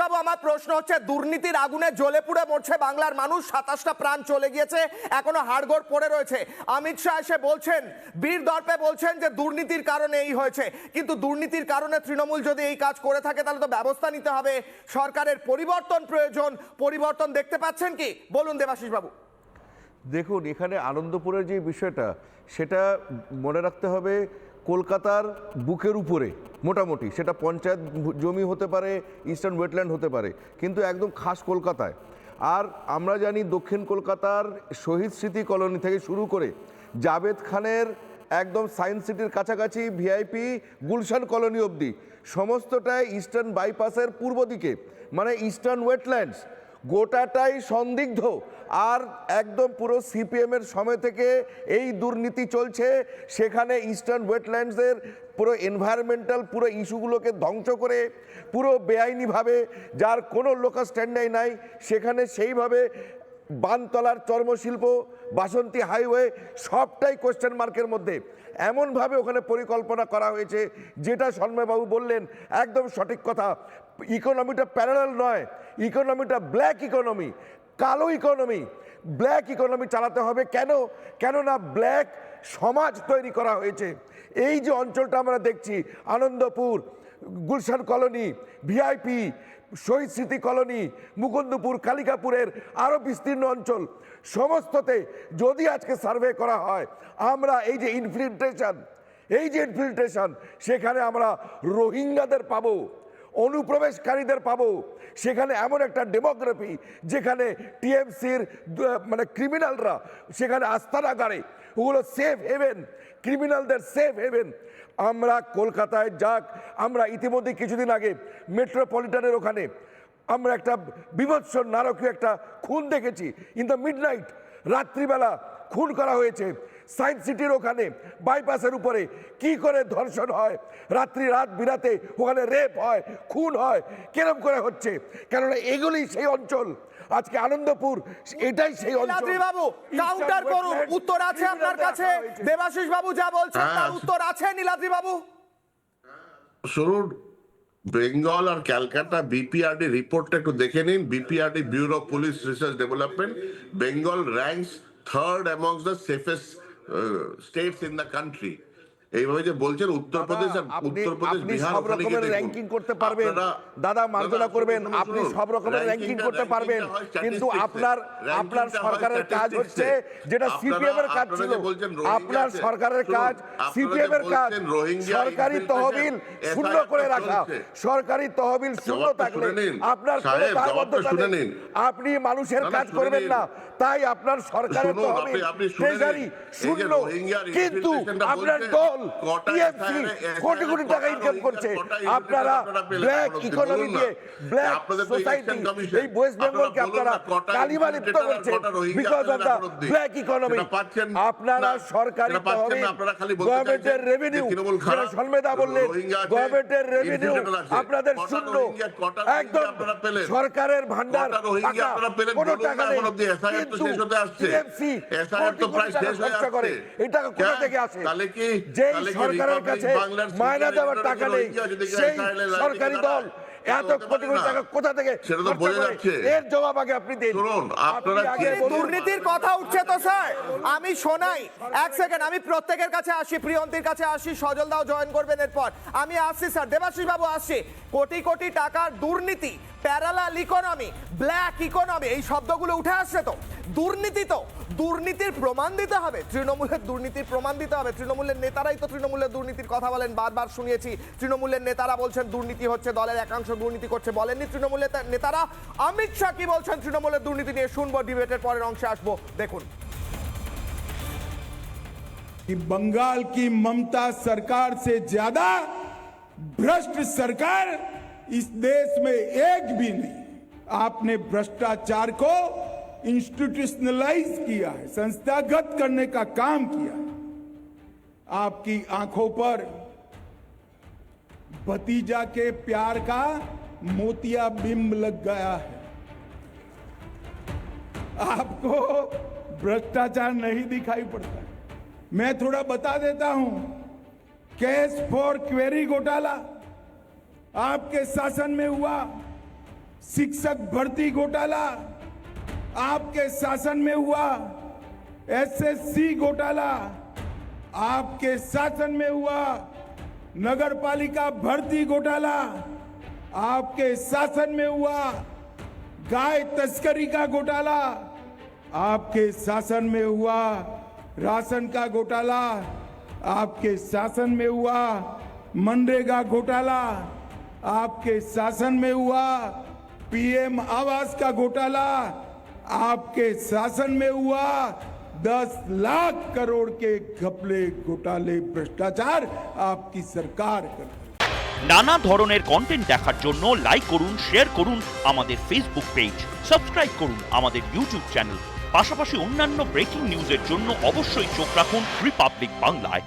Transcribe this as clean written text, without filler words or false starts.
বাবু, আমার প্রশ্ন হচ্ছে, দুর্নীতির আগুনে জ্বলে পুড়ে মরছে বাংলার মানুষ, 27টা প্রাণ চলে গিয়েছে, এখনো হাড়গোড় পড়ে রয়েছে। অমিত শাহ এসে বলছেন, বীর দর্পে বলছেন যে দুর্নীতির কারণে এই হয়েছে, কিন্তু দুর্নীতির কারণে তৃণমূল যদি এই কাজ করে থাকে তাহলে তো ব্যবস্থা নিতে হবে, সরকারের পরিবর্তন প্রয়োজন। পরিবর্তন দেখতে পাচ্ছেন কি? বলুন দেবাশিস বাবু। দেখুন, এখানে আনন্দপুরের যে বিষয়টা সেটা মনে রাখতে হবে, কলকাতার বুকের উপরে মোটামুটি, সেটা পঞ্চায়েত জমি হতে পারে, ইস্টার্ন ওয়েটল্যান্ড হতে পারে, কিন্তু একদম খাস কলকাতায়। আর আমরা জানি দক্ষিণ কলকাতার শহীদ স্মৃতি কলোনি থেকে শুরু করে জাভেদ খানের একদম সায়েন্স সিটির কাছাকাছি ভিআইপি গুলশান কলোনি অবধি সমস্তটাই ইস্টার্ন বাইপাসের পূর্ব দিকে, মানে ইস্টার্ন ওয়েটল্যান্ডস, গোটাটাই সন্দিগ্ধ। আর একদম পুরো সিপিএমের সময় থেকে এই দুর্নীতি চলছে। সেখানে ইস্টার্ন ওয়েটল্যান্ডসের পুরো এনভায়রনমেন্টাল পুরো ইস্যুগুলোকে ধ্বংস করে পুরো বেআইনিভাবে, যার কোনো লোকাল স্ট্যান্ডার্ড নাই, সেখানে সেইভাবে বানতলার চর্মশিল্প, বাসন্তী হাইওয়ে সবটাই কোয়েশ্চেন মার্কের মধ্যে। এমনভাবে ওখানে পরিকল্পনা করা হয়েছে, যেটা সন্ময়বাবু বললেন একদম সঠিক কথা। ইকোনমিটা প্যারালাল নয়, ইকোনমিটা ব্ল্যাক ইকোনমি, কালো ইকোনমি, ব্ল্যাক ইকোনমি চালাতে হবে। কেননা ব্ল্যাক সমাজ তৈরি করা হয়েছে। এই যে অঞ্চলটা আমরা দেখছি, আনন্দপুর, গুলশান কলোনি, ভিআইপি, শহীদ স্মৃতি কলোনি, মুকুন্দপুর, কালিকাপুরের আরও বিস্তীর্ণ অঞ্চল, সমস্ততে যদি আজকে সার্ভে করা হয়, আমরা এই যে ইনফিল্ট্রেশন, সেখানে আমরা রোহিঙ্গাদের পাবো, অনুপ্রবেশকারীদের পাবো। সেখানে এমন একটা ডেমোগ্রাফি যেখানে টিএমসির মানে ক্রিমিনালরা সেখানে আস্তানা গাড়ে, ওগুলো সেফ হেভেন, ক্রিমিনালদের সেফ হেভেন। আমরা কলকাতায় আমরা ইতিমধ্যে কিছুদিন আগে মেট্রোপলিটনের ওখানে আমরা একটা বিভৎস নারকীয় একটা খুন দেখেছি। ইন দ্য মিডনাইট, রাত্রিবেলা খুন করা হয়েছে সায়েন্স সিটির ওখানে বাইপাসের উপরে। কি করে ধর্ষণ হয়, রাত বিরাতে ওখানে রেপ হয়, খুন হয়, কেরম করে হচ্ছে? কেননা এগুলি সেই অঞ্চল। আজকে আনন্দপুর এটাই সেই অঞ্চল। বাবু কাউন্টার করুন, উত্তর আছে আপনার কাছে? দেবাশিস বাবু যা বলছেন তার উত্তর আছে নীলাদ্রি বাবু? শুনুন, বেঙ্গল আর ক্যালকাটা বিপিআরডি রিপোর্টটা একটু দেখে নিন। BPRD, bureau of police research development, Bengal ranks third amongst the safest states in the country. এইভাবে যে বলছেন উত্তরপ্রদেশ বিহার, সব রকমের র্যাঙ্কিং করতে পারবেন দাদা, মার্জনা করবেন, আপনি সব রকমের র্যাঙ্কিং করতে পারবেন, কিন্তু আপনার সরকারের কাজ হচ্ছে যেটা সিপিএম এর কাজ ছিল। আপনার সরকারের কাজ, সিপিএম এর কাজ সরকারি তহবিল শূন্য করে রাখা। সরকারি তহবিল শূন্য থাকলে আপনার কোনো দায়বদ্ধতা নেই, আপনি মানুষের কাজ করবেন না। তাই আপনার সরকারের তহবিল ট্রেজারি শূন্য, কিন্তু আপনার দল টিএমসি কোটি কোটি টাকা ইনকাম করছে। আপনারা ব্ল্যাক ইকোনমি দিয়ে, ব্ল্যাক সোসাইটি, এই ওয়েস্ট বেঙ্গলকে আপনারা কালিমা লিপ্ত করছেন because of the black economy. আপনারা সরকারি তহবিল, গভর্নমেন্টের রেভিনিউ, যেটা সন্মেদা বললেন, গভর্নমেন্টের রেভিনিউ আপনাদের শূন্য, একদম সরকারের ভান্ডার কোনো টাকা নেই, কিন্তু টিএমসি কোটি কোটি টাকা খরচা করে। এই টাকা কোথা থেকে আসে? যে সরকারের কাছে মায়না দেওয়ার টাকা নেই, সেই সরকারি দল এত কোটি কোটি টাকা কোথা থেকে? সেটা তো বোঝা যাচ্ছে। এর জবাব আগে আপনি দিন। দুর্নীতির কথা উঠছে তো স্যার, আমি শোনাই। এক সেকেন্ড, আমি প্রত্যেকের কাছে আসি, প্রিয়ন্তীর কাছে আসি, সজল দাও জয়েন করবেন এরপর। আমি আসছি স্যার, দেবাশিস বাবু আসছি। কোটি কোটি টাকার দুর্নীতি, প্যারালাল ইকোনমি, ব্ল্যাক ইকোনমি, এই শব্দগুলো উঠে আসছে তো। দুর্নীতি তো, দুর্নীতির প্রমাণ দিতে হবে, তৃণমূলের দুর্নীতির প্রমাণ দিতে হবে। তৃণমূলের নেতারাই তো তৃণমূলের দুর্নীতির কথা বলেন, বারবার শুনিয়েছি। তৃণমূলের নেতারা বলছেন দুর্নীতি হচ্ছে, দলের একাংশ দুর্নীতি করছে, বলেননি তৃণমূলের নেতারা? অমিত শাহ কি বলছেন তৃণমূলের দুর্নীতি নিয়ে? শুনবো, ডিবেটের পরের অংশে আসবো, দেখুন। कि बंगाल की ममता सरकार से ज्यादा भ्रष्ट सरकार इस देश में एक भी नहीं। आपने भ्रष्टाचार को इंस्टीट्यूशनलाइज किया है, संस्थागत करने का काम किया है। आपकी आंखों पर भतीजा के प्यार का मोतियाबिंब लग गया है। आपको भ्रष्टाचार नहीं दिखाई पड़ता। मैं थोड़ा बता देता हूं। कैश फॉर क्वेरी घोटाला आपके शासन में हुआ, शिक्षक भर्ती घोटाला आपके शासन में हुआ, एसएससी घोटाला आपके शासन में हुआ, नगरपालिका भर्ती घोटाला आपके शासन में हुआ, गाय तस्करी का घोटाला आपके शासन में हुआ, राशन का घोटाला आपके शासन में हुआ, मनरेगा घोटाला आपके शासन में हुआ, पीएम आवास का घोटाला आपके शासन में हुआ, 10 लाख करोड़ के घपले घोटाले भ्रष्टाचार आपकी सरकार कर रही है। নানা ধরনের কন্টেন্ট দেখার জন্য লাইক করুন, শেয়ার করুন আমাদের ফেসবুক পেজ, সাবস্ক্রাইব করুন আমাদের ইউটিউব চ্যানেল। পাশাপাশি অন্যান্য ব্রেকিং নিউজের জন্য অবশ্যই চোখ রাখুন রিপাবলিক বাংলায়।